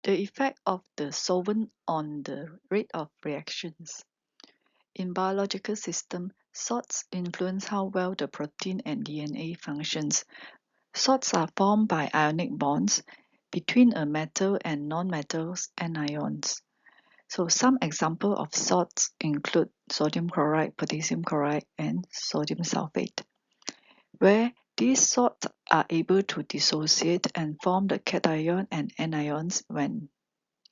The effect of the solvent on the rate of reactions. In biological systems, salts influence how well the protein and DNA functions. Salts are formed by ionic bonds between a metal and non-metals anions. So some examples of salts include sodium chloride, potassium chloride, and sodium sulfate, where these salts are able to dissociate and form the cation and anions when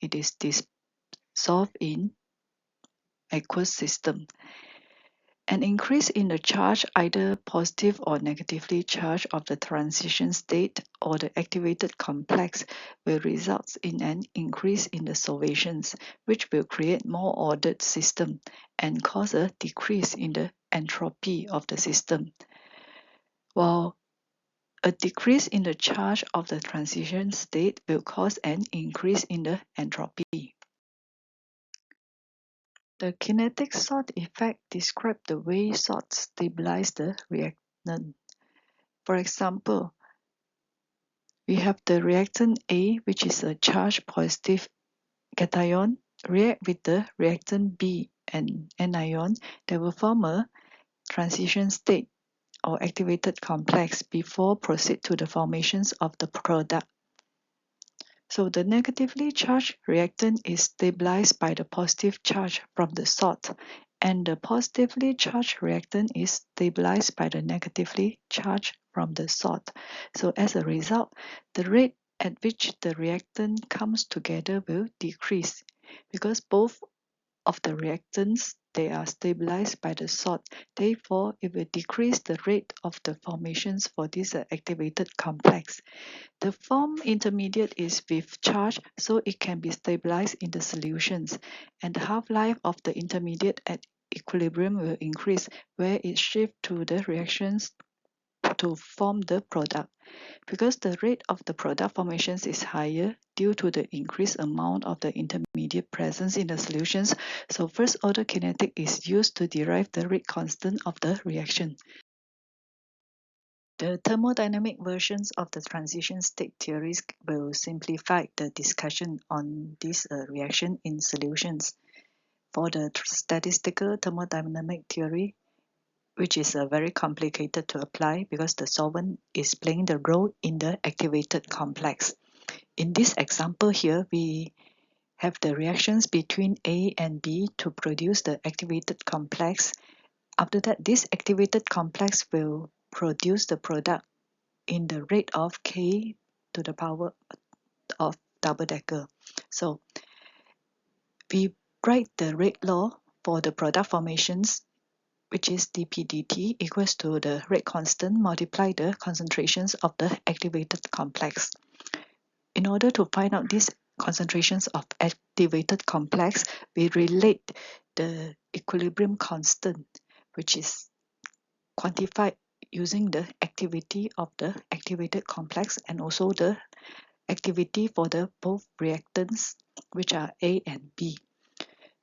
it is dissolved in aqueous system. An increase in the charge, either positive or negatively charged, of the transition state or the activated complex will result in an increase in the solvations, which will create more ordered system and cause a decrease in the entropy of the system. While a decrease in the charge of the transition state will cause an increase in the entropy. The kinetic salt effect describes the way salts stabilize the reactant. For example, we have the reactant A, which is a charged positive cation, react with the reactant B, an anion, that will form a transition state or activated complex before proceed to the formations of the product. So the negatively charged reactant is stabilized by the positive charge from the salt, and the positively charged reactant is stabilized by the negatively charged from the salt. So as a result, the rate at which the reactant comes together will decrease because both of the reactants, they are stabilized by the salt. Therefore, it will decrease the rate of the formations for this activated complex. The formed intermediate is with charge, so it can be stabilized in the solutions, and the half-life of the intermediate at equilibrium will increase, where it shifts to the reactions to form the product. Because the rate of the product formations is higher due to the increased amount of the intermediate presence in the solutions, so first-order kinetic is used to derive the rate constant of the reaction. The thermodynamic versions of the transition state theories will simplify the discussion on this reaction in solutions. For the statistical thermodynamic theory, which is very complicated to apply because the solvent is playing the role in the activated complex. In this example here, we have the reactions between A and B to produce the activated complex. After that, this activated complex will produce the product in the rate of k to the power of double-decker. So we write the rate law for the product formations, which is dP dt equals to the rate constant multiply the concentrations of the activated complex. In order to find out these concentrations of activated complex, we relate the equilibrium constant, which is quantified using the activity of the activated complex and also the activity for the both reactants, which are A and B.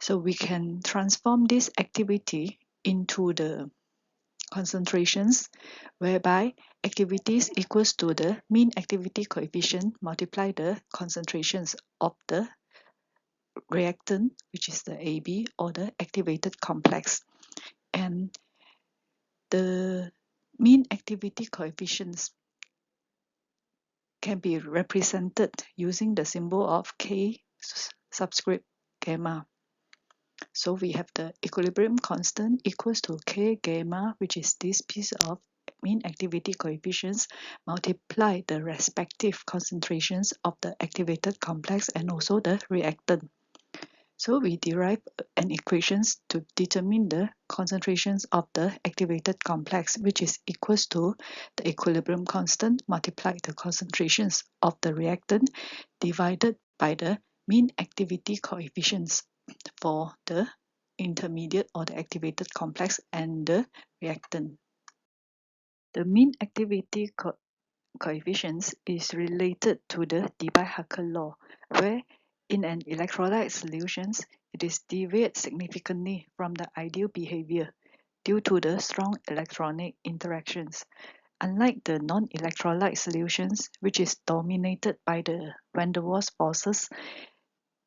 So we can transform this activity into the concentrations, whereby activity is equals to the mean activity coefficient multiply the concentrations of the reactant, which is the AB, or the activated complex. And the mean activity coefficients can be represented using the symbol of K subscript gamma. So we have the equilibrium constant equals to K gamma, which is this piece of mean activity coefficients, multiply the respective concentrations of the activated complex and also the reactant. So we derive an equations to determine the concentrations of the activated complex, which is equals to the equilibrium constant multiply the concentrations of the reactant divided by the mean activity coefficients for the intermediate or the activated complex and the reactant. The mean activity coefficients is related to the Debye-Hückel law, where in an electrolyte solutions, it is deviates significantly from the ideal behavior due to the strong electronic interactions. unlike the non-electrolyte solutions, which is dominated by the van der Waals forces,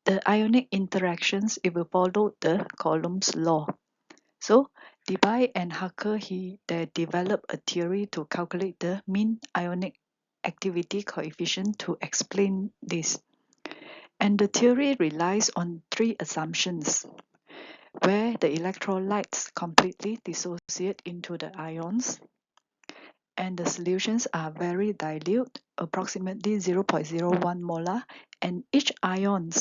the ionic interactions, it will follow the Coulomb's law. So Debye and Hacker, they developed a theory to calculate the mean ionic activity coefficient to explain this. And the theory relies on three assumptions, where the electrolytes completely dissociate into the ions, and the solutions are very dilute, approximately 0.01 molar, and each ion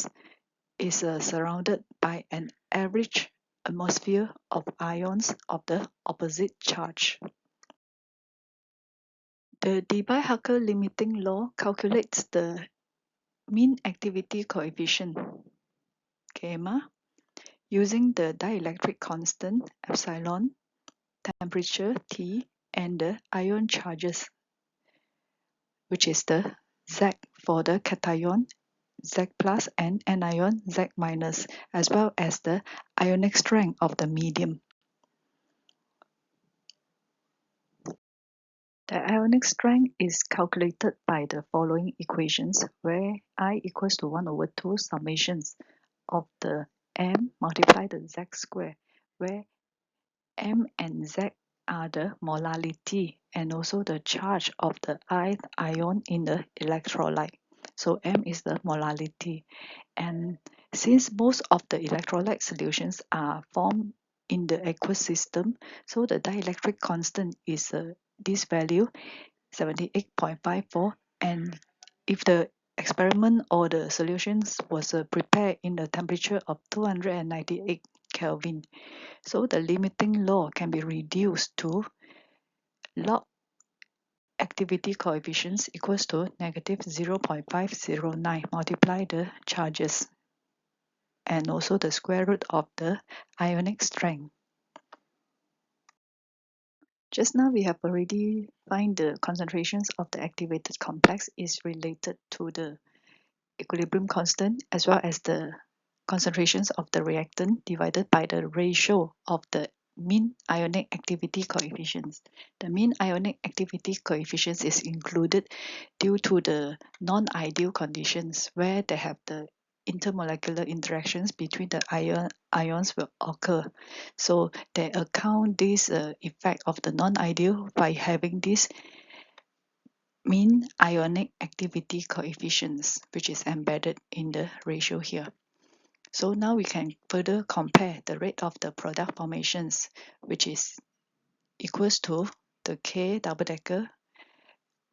is surrounded by an average atmosphere of ions of the opposite charge. The Debye-Hacker limiting law calculates the mean activity coefficient, gamma, using the dielectric constant, epsilon, temperature, T, and the ion charges, which is the Z for the cation, Z plus, and anion, Z minus, as well as the ionic strength of the medium. The ionic strength is calculated by the following equations, where I equals to 1/2 summations of the M multiply the Z square, where M and Z are the molality and also the charge of the ith ion in the electrolyte. So M is the molality. And since most of the electrolyte solutions are formed in the aqueous system, so the dielectric constant is this value, 78.54. And if the experiment or the solutions was prepared in the temperature of 298 Kelvin, so the limiting law can be reduced to log activity coefficients equals to negative 0.509 multiply the charges and also the square root of the ionic strength. Just now we have already find the concentrations of the activated complex is related to the equilibrium constant as well as the concentrations of the reactant divided by the ratio of the mean ionic activity coefficients. The mean ionic activity coefficients is included due to the non-ideal conditions where they have the intermolecular interactions between the ions will occur. So they account this effect of the non-ideal by having this mean ionic activity coefficients, which is embedded in the ratio here. So now we can further compare the rate of the product formations, which is equals to the K double decker,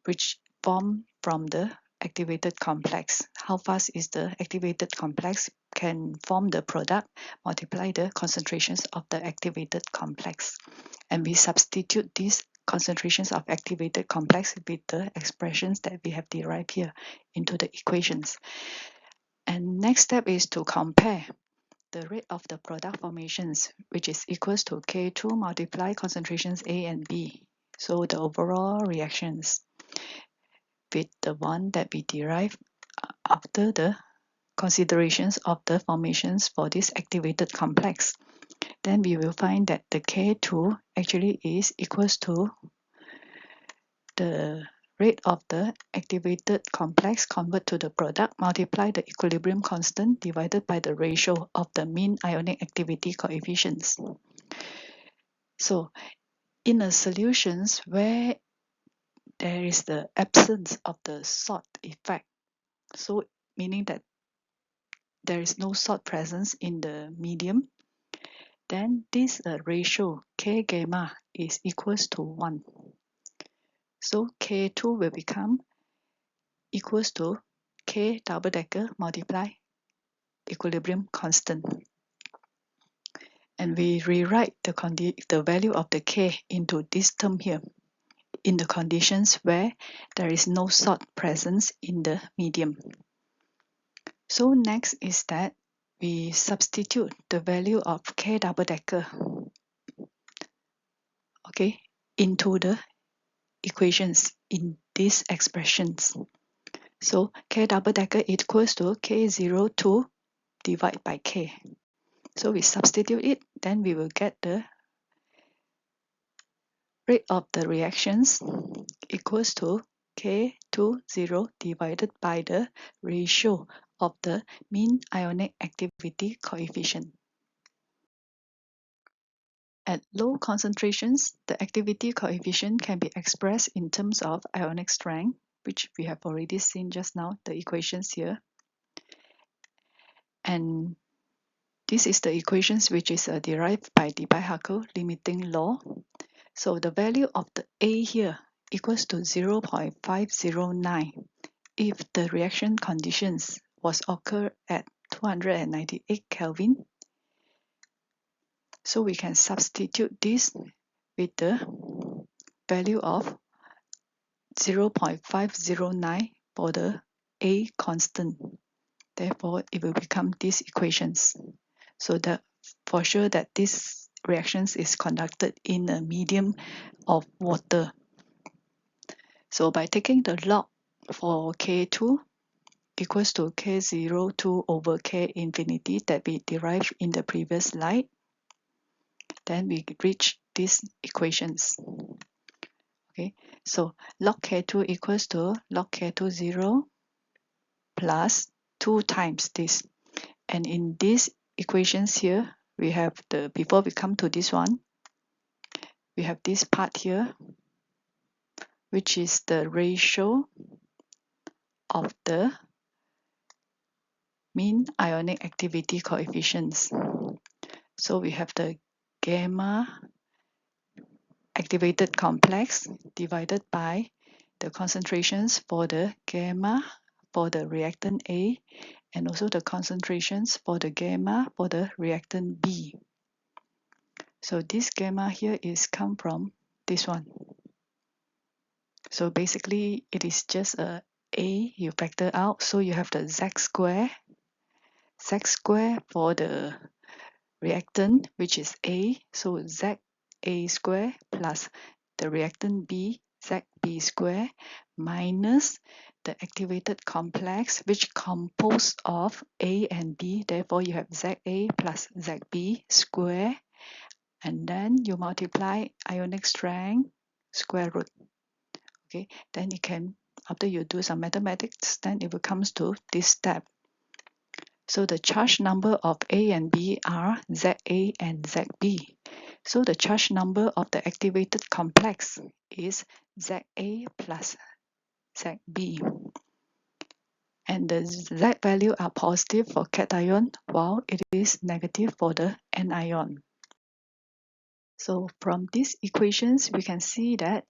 which form from the activated complex. How fast is the activated complex can form the product, multiply the concentrations of the activated complex. And we substitute these concentrations of activated complex with the expressions that we have derived here into the equations. And next step is to compare the rate of the product formations, which is equals to K2 multiply concentrations A and B. So the overall reactions with the one that we derive after the considerations of the formations for this activated complex. Then we will find that the K2 actually is equals to the rate of the activated complex convert to the product multiply the equilibrium constant divided by the ratio of the mean ionic activity coefficients. So in a solutions where there is the absence of the salt effect, so meaning that there is no salt presence in the medium, then this ratio K gamma is equals to 1. So K2 will become equals to K double decker multiply equilibrium constant. And we rewrite the value of the K into this term here in the conditions where there is no salt presence in the medium. So next is that we substitute the value of K double decker, okay, into the equations in these expressions. So K double decker equals to K02 divided by K. So we substitute it, then we will get the rate of the reactions equals to K20 divided by the ratio of the mean ionic activity coefficient. At low concentrations, the activity coefficient can be expressed in terms of ionic strength, which we have already seen just now, the equations here. And this is the equations which is derived by Debye-Huckel limiting law. So the value of the A here equals to 0.509 if the reaction conditions was occur at 298 Kelvin. So we can substitute this with the value of 0.509 for the A constant. Therefore, it will become these equations. So that for sure that this reactions is conducted in a medium of water. So by taking the log for K2 equals to K02 over K infinity that we derived in the previous slide, then we reach these equations. Okay, so log K2 equals to log K20 plus 2 times this. And in these equations here, we have the, before we come to this one, we have this part here, which is the ratio of the mean ionic activity coefficients. So we have the gamma activated complex divided by the concentrations for the gamma for the reactant A and also the concentrations for the gamma for the reactant B. So this gamma here is come from this one. So basically it is just a you factor out, so you have the Z square for the reactant, which is A, so ZA square plus the reactant B, ZB square, minus the activated complex, which composed of A and B. Therefore, you have ZA plus ZB square, and then you multiply ionic strength square root. Okay, then you can, after you do some mathematics, then it will comes to this step. So the charge number of A and B are ZA and ZB. So the charge number of the activated complex is ZA plus ZB. And the Z value are positive for cation, while it is negative for the anion. So from these equations, we can see that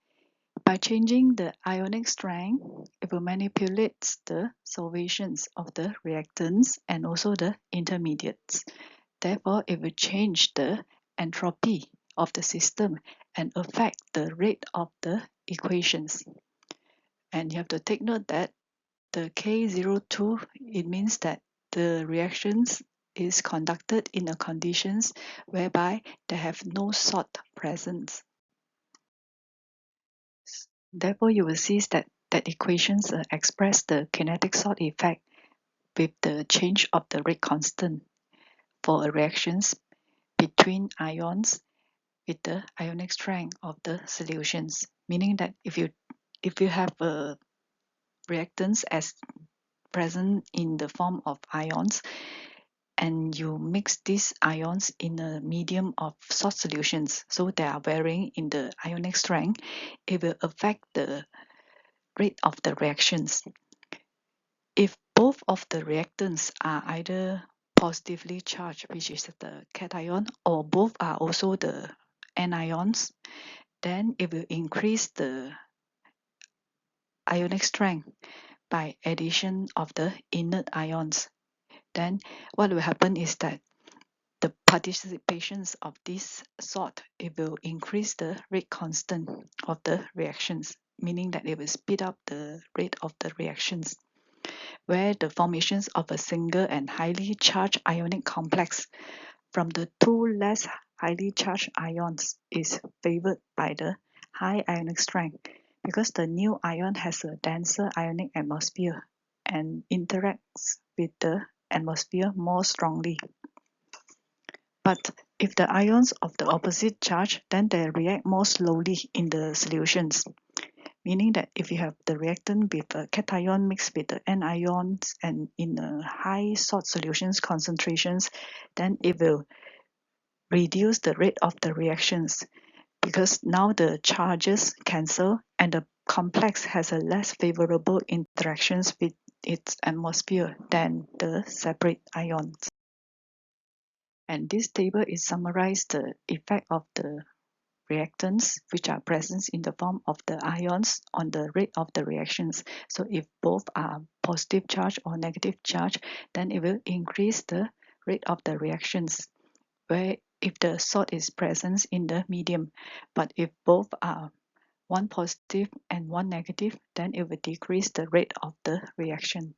by changing the ionic strength, it will manipulate the solvations of the reactants and also the intermediates. Therefore, it will change the entropy of the system and affect the rate of the equations. And you have to take note that the K02, it means that the reactions is conducted in a conditions whereby they have no salt present. Therefore, you will see that equations express the kinetic salt effect with the change of the rate constant for reactions between ions with the ionic strength of the solutions. Meaning that if you have reactants as present in the form of ions, and you mix these ions in a medium of salt solutions, so they are varying in the ionic strength, it will affect the rate of the reactions. If both of the reactants are either positively charged, which is the cation, or both are also the anions, then it will increase the ionic strength by addition of the inert ions. Then what will happen is that the participations of this salt, it will increase the rate constant of the reactions, meaning that it will speed up the rate of the reactions, where the formations of a single and highly charged ionic complex from the two less highly charged ions is favored by the high ionic strength, because the new ion has a denser ionic atmosphere and interacts with the atmosphere more strongly. But If the ions of the opposite charge, then they react more slowly in the solutions. Meaning that if you have the reactant with a cation mixed with the anions and in a high salt solutions concentrations, then it will reduce the rate of the reactions because now the charges cancel and the complex has a less favorable interactions with its atmosphere than the separate ions. And this table is summarized the effect of the reactants which are present in the form of the ions on the rate of the reactions. So if both are positive charge or negative charge, then it will increase the rate of the reactions. Where if the salt is present in the medium, but if both are one positive and one negative, then it will decrease the rate of the reaction.